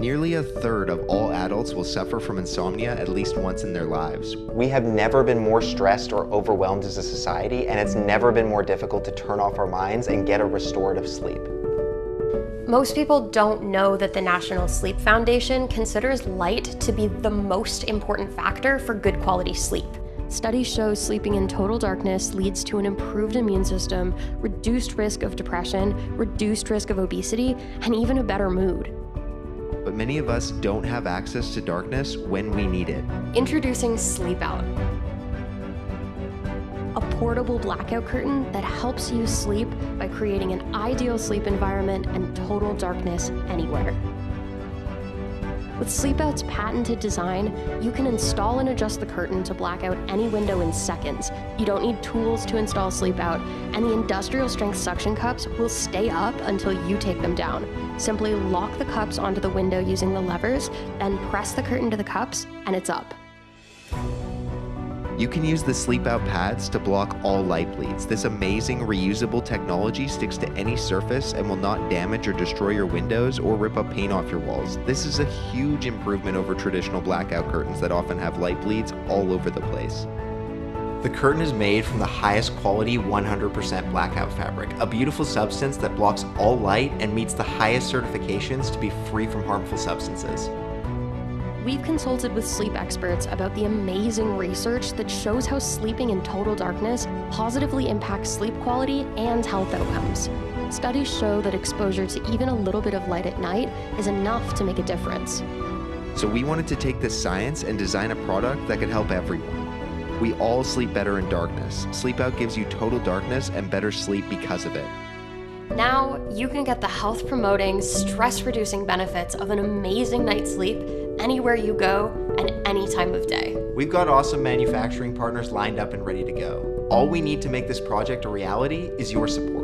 Nearly a third of all adults will suffer from insomnia at least once in their lives. We have never been more stressed or overwhelmed as a society, and it's never been more difficult to turn off our minds and get a restorative sleep. Most people don't know that the National Sleep Foundation considers light to be the most important factor for good quality sleep. Studies show sleeping in total darkness leads to an improved immune system, reduced risk of depression, reduced risk of obesity, and even a better mood. But many of us don't have access to darkness when we need it. Introducing Sleepout, a portable blackout curtain that helps you sleep by creating an ideal sleep environment and total darkness anywhere. With Sleepout's patented design, you can install and adjust the curtain to black out any window in seconds. You don't need tools to install Sleepout, and the industrial strength suction cups will stay up until you take them down. Simply lock the cups onto the window using the levers, then press the curtain to the cups, and it's up. You can use the Sleepout Pads to block all light bleeds. This amazing reusable technology sticks to any surface and will not damage or destroy your windows or rip up paint off your walls. This is a huge improvement over traditional blackout curtains that often have light bleeds all over the place. The curtain is made from the highest quality 100% blackout fabric, a beautiful substance that blocks all light and meets the highest certifications to be free from harmful substances. We've consulted with sleep experts about the amazing research that shows how sleeping in total darkness positively impacts sleep quality and health outcomes. Studies show that exposure to even a little bit of light at night is enough to make a difference. So we wanted to take this science and design a product that could help everyone. We all sleep better in darkness. Sleepout gives you total darkness and better sleep because of it. Now you can get the health-promoting, stress-reducing benefits of an amazing night's sleep anywhere you go and any time of day. We've got awesome manufacturing partners lined up and ready to go. All we need to make this project a reality is your support.